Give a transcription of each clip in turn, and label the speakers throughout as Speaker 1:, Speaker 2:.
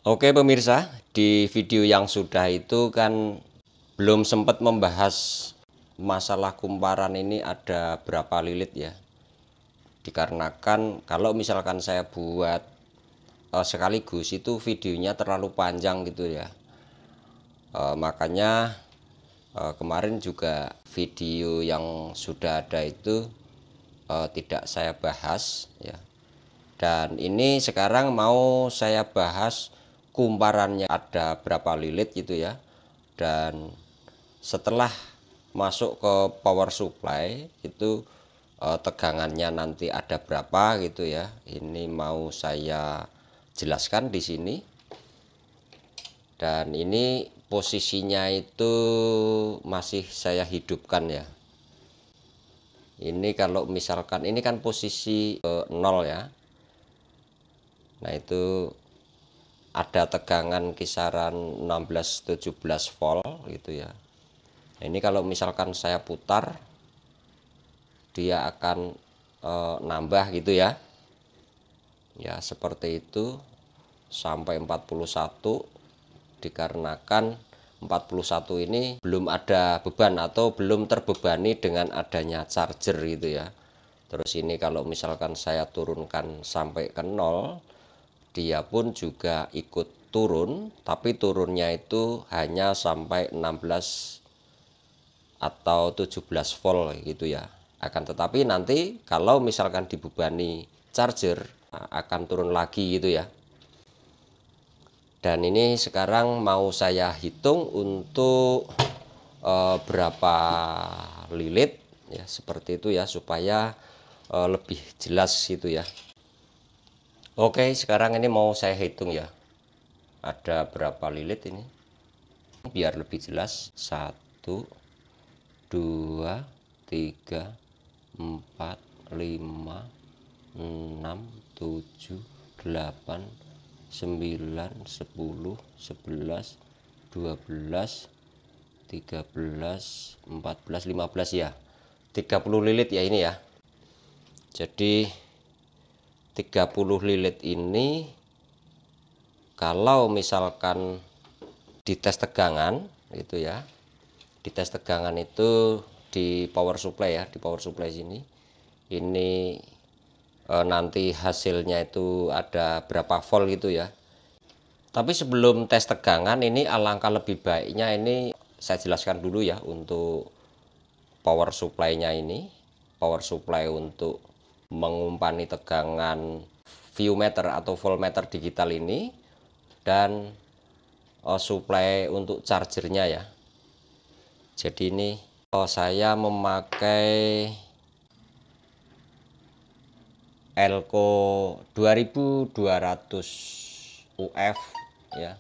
Speaker 1: Oke pemirsa, di video yang sudah itu kan belum sempat membahas masalah kumparan ini ada berapa lilit ya. Dikarenakan kalau misalkan saya buat sekaligus itu videonya terlalu panjang gitu ya. Makanya kemarin juga video yang sudah ada itu tidak saya bahas ya. Dan ini sekarang mau saya bahas kumparannya ada berapa lilit gitu ya. Dan setelah masuk ke power supply itu tegangannya nanti ada berapa gitu ya. Ini mau saya jelaskan di sini. Dan ini posisinya itu masih saya hidupkan ya. Ini kalau misalkan ini kan posisi 0 ya. Nah itu ada tegangan kisaran 16-17 volt gitu ya. Nah, ini kalau misalkan saya putar dia akan nambah gitu ya. Ya seperti itu sampai 41, dikarenakan 41 ini belum ada beban atau belum terbebani dengan adanya charger gitu ya. Terus ini kalau misalkan saya turunkan sampai ke 0, dia pun juga ikut turun, tapi turunnya itu hanya sampai 16 atau 17 volt gitu ya. Akan tetapi nanti kalau misalkan dibebani charger akan turun lagi gitu ya. Dan ini sekarang mau saya hitung untuk berapa lilit ya, seperti itu ya, supaya lebih jelas gitu ya. Oke, sekarang ini mau saya hitung ya. Ada berapa lilit ini? Biar lebih jelas. 1, 2, 3, 4, 5, 6, 7, 8, 9, 10, 11, 12, 13, 14, 15 ya. 30 lilit ya ini ya. Jadi 30 lilit ini kalau misalkan dites tegangan gitu ya. Dites tegangan itu di power supply ya, di power supply sini. Ini nanti hasilnya itu ada berapa volt gitu ya. Tapi sebelum tes tegangan ini alangkah lebih baiknya ini saya jelaskan dulu ya untuk power supply-nya ini. Power supply untuk mengumpani tegangan viewmeter atau voltmeter digital ini, dan supply untuk chargernya ya. Jadi ini saya memakai Elco 2200 UF ya,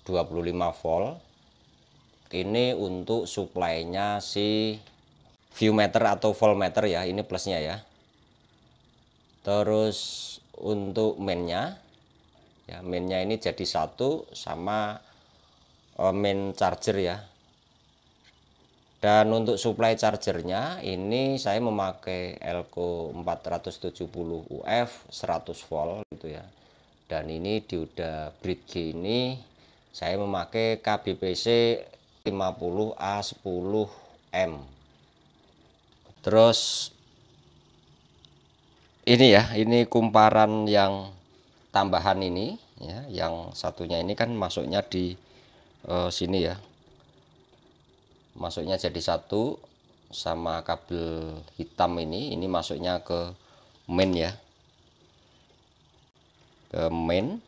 Speaker 1: 25 volt. Ini untuk supply-nya si viewmeter atau voltmeter ya, ini plusnya ya. Terus untuk mainnya ya, mainnya ini jadi satu sama main charger ya. Dan untuk supply chargernya ini saya memakai Elco 470 UF 100 volt gitu ya. Dan ini dioda Bridge ini saya memakai KBPC 50A10M. Terus ini ya, ini kumparan yang tambahan ini ya, yang satunya ini kan masuknya di sini ya. Masuknya jadi satu sama kabel hitam ini masuknya ke main ya. Ke main.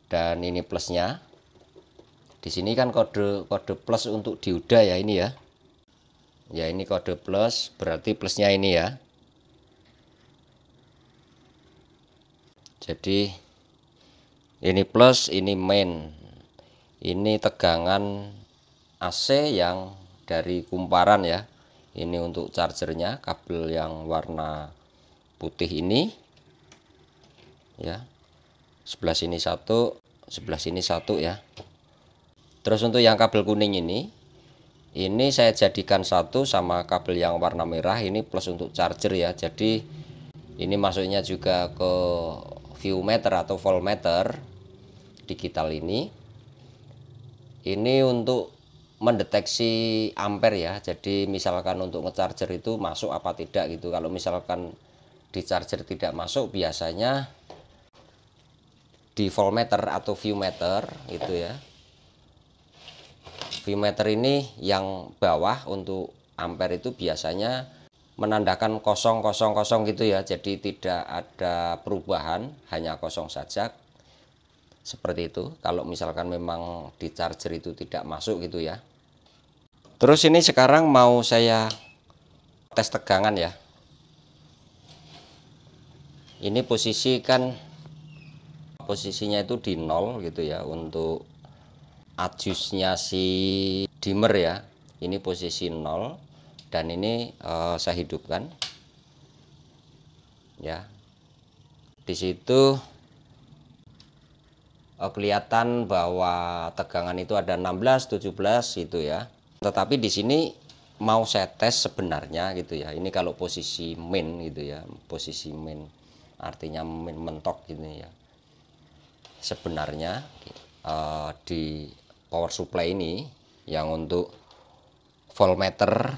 Speaker 1: Dan ini plusnya. Di sini kan kode plus untuk dioda ya ini ya. Ya ini kode plus, berarti plusnya ini ya. Jadi ini plus, ini main. Ini tegangan AC yang dari kumparan ya. Ini untuk chargernya, kabel yang warna putih ini ya. Sebelah sini satu, sebelah sini satu ya. Terus untuk yang kabel kuning ini saya jadikan satu sama kabel yang warna merah, ini plus untuk charger ya. Jadi ini masuknya juga ke viewmeter atau voltmeter. digital ini untuk mendeteksi ampere ya. Jadi misalkan untuk ngecharger itu masuk apa tidak gitu. Kalau misalkan di charger tidak masuk, biasanya di voltmeter atau viewmeter itu ya. Viewmeter ini yang bawah untuk ampere itu biasanya menandakan 000 gitu ya. Jadi tidak ada perubahan, hanya kosong saja. Seperti itu kalau misalkan memang di charger itu tidak masuk gitu ya. Terus ini sekarang mau saya tes tegangan ya. Ini posisinya itu di 0 gitu ya untuk adjustnya si dimmer ya. Ini posisi 0 dan ini saya hidupkan ya. Di situ kelihatan bahwa tegangan itu ada 16, 17 gitu ya. Tetapi di sini mau saya tes sebenarnya gitu ya. Ini kalau posisi main gitu ya, posisi main artinya main mentok gitu ya. Sebenarnya di power supply ini yang untuk voltmeter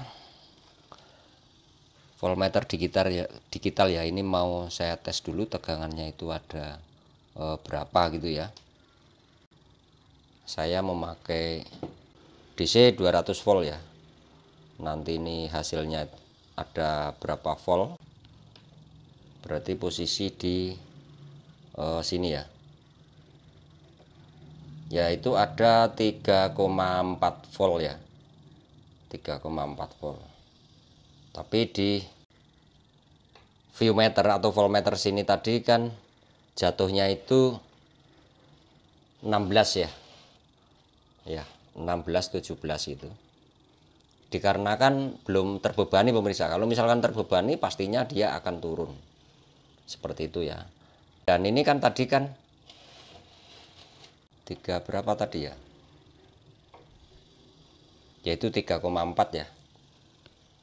Speaker 1: digital ya, ini mau saya tes dulu tegangannya itu ada berapa gitu ya. Saya memakai DC 200 volt ya. Nanti ini hasilnya ada berapa volt, berarti posisi di sini ya. Yaitu ada 3,4 volt ya. 3,4 volt. Tapi di viewmeter atau voltmeter sini tadi kan jatuhnya itu 16 ya. Ya, 16 17 itu. Dikarenakan belum terbebani pemirsa. Kalau misalkan terbebani pastinya dia akan turun. Seperti itu ya. Dan ini kan tadi kan 3 berapa tadi ya? Yaitu 3,4 ya.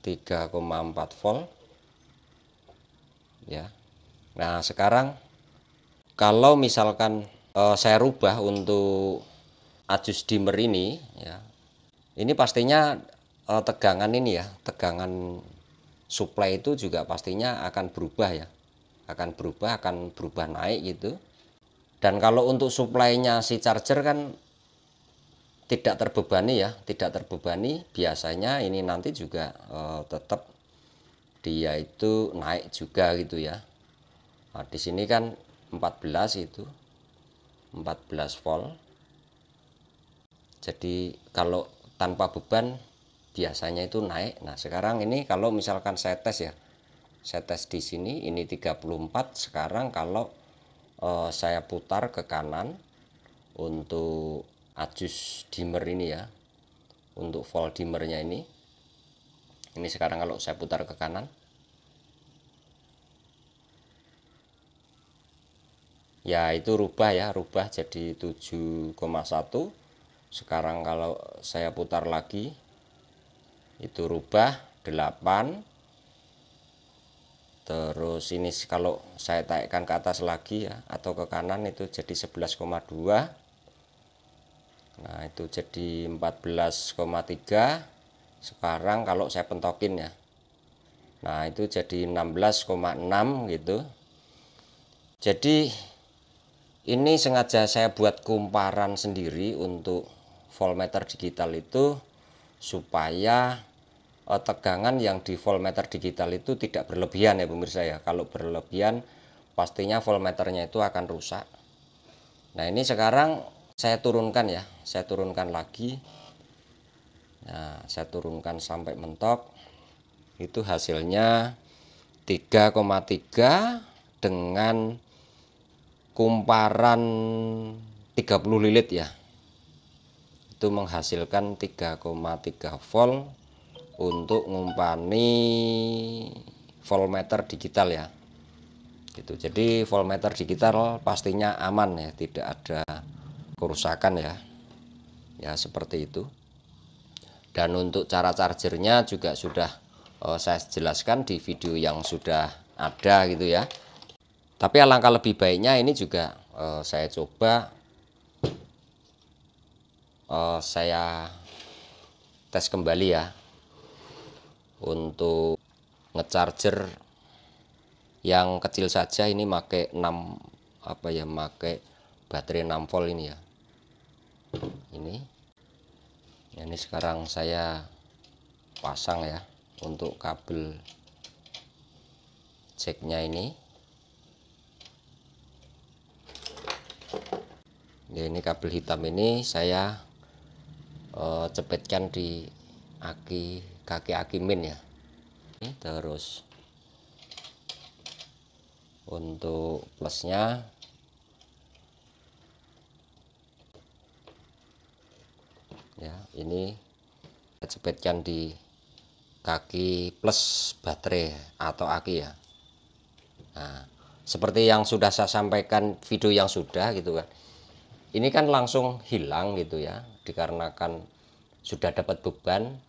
Speaker 1: 3,4 volt. Ya. Nah, sekarang kalau misalkan saya rubah untuk adjust dimmer ini ya. Ini pastinya tegangan ini ya, tegangan supply itu juga pastinya akan berubah ya. Akan berubah naik gitu. Dan kalau untuk supply-nya si charger kan tidak terbebani ya, tidak terbebani, biasanya ini nanti juga tetap dia itu naik juga gitu ya. Nah, di sini kan 14 itu 14 volt. Jadi kalau tanpa beban biasanya itu naik. Nah, sekarang ini kalau misalkan saya tes ya. Saya tes di sini ini 34. Sekarang kalau saya putar ke kanan untuk adjust dimmer ini ya. Untuk volt dimmernya ini. Ini sekarang kalau saya putar ke kanan. Ya, itu rubah ya, rubah jadi 7,1. Sekarang kalau saya putar lagi itu rubah 8. Terus ini kalau saya taikkan ke atas lagi ya atau ke kanan itu jadi 11,2. Nah, itu jadi 14,3. Sekarang kalau saya pentokin ya. Nah, itu jadi 16,6 gitu. Jadi ini sengaja saya buat kumparan sendiri untuk voltmeter digital itu supaya tegangan yang di voltmeter digital itu tidak berlebihan ya pemirsa ya. Kalau berlebihan pastinya voltmeternya itu akan rusak. Nah, ini sekarang saya turunkan ya, saya turunkan lagi. Nah, saya turunkan sampai mentok. Itu hasilnya 3,3 dengan kumparan 30 lilit ya. Itu menghasilkan 3,3 volt untuk ngumpani voltmeter digital ya. Gitu. Jadi voltmeter digital pastinya aman ya, tidak ada kerusakan ya. Ya, seperti itu. Dan untuk cara chargernya juga sudah saya jelaskan di video yang sudah ada gitu ya. Tapi alangkah lebih baiknya ini juga saya coba saya tes kembali ya untuk ngecharger yang kecil saja. Ini pakai 6 pakai baterai 6 volt ini ya. Ini sekarang saya pasang ya untuk kabel jacknya ini. Ya, ini kabel hitam ini saya cepetkan di kaki aki min ya. Terus untuk plusnya ya, ini saya cepetkan di kaki plus baterai atau aki ya. Nah, seperti yang sudah saya sampaikan video yang sudah gitu kan, ini kan langsung hilang gitu ya, dikarenakan sudah dapat beban.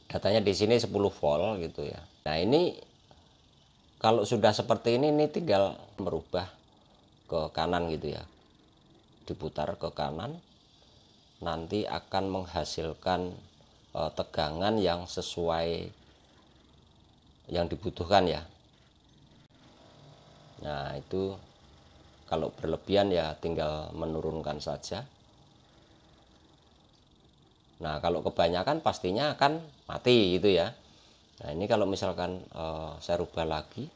Speaker 1: Datanya di sini 10 volt gitu ya. Nah, ini kalau sudah seperti ini tinggal merubah ke kanan gitu ya, diputar ke kanan, nanti akan menghasilkan tegangan yang sesuai yang dibutuhkan ya. Nah, itu kalau berlebihan ya tinggal menurunkan saja. Nah, kalau kebanyakan pastinya akan mati gitu ya. Nah, ini kalau misalkan saya rubah lagi,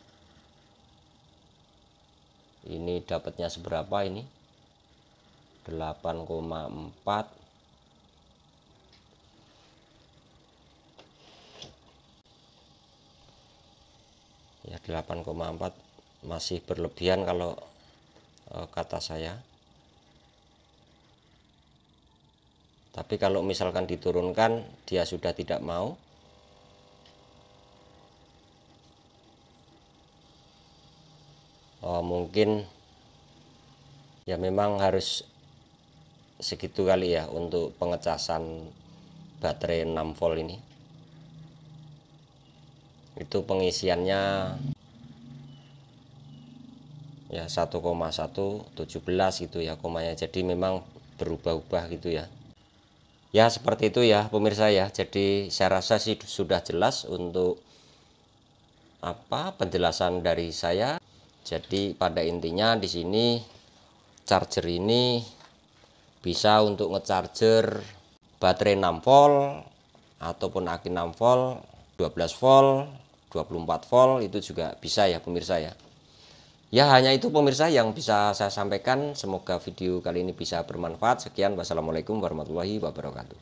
Speaker 1: ini dapatnya seberapa ini? 8,4. Ya, 8,4 masih berlebihan kalau kata saya. Tapi kalau misalkan diturunkan dia sudah tidak mau. Mungkin ya memang harus segitu kali ya untuk pengecasan baterai 6 volt ini. Itu pengisiannya ya 1,117 gitu ya komanya. Jadi memang berubah-ubah gitu ya. Ya seperti itu ya pemirsa ya. Jadi saya rasa sih sudah jelas untuk penjelasan dari saya. Jadi pada intinya di sini charger ini bisa untuk ngecharger baterai 6 volt ataupun aki 6 volt, 12 volt, 24 volt itu juga bisa ya pemirsa ya. Ya hanya itu pemirsa yang bisa saya sampaikan. Semoga video kali ini bisa bermanfaat. Sekian, wassalamualaikum warahmatullahi wabarakatuh.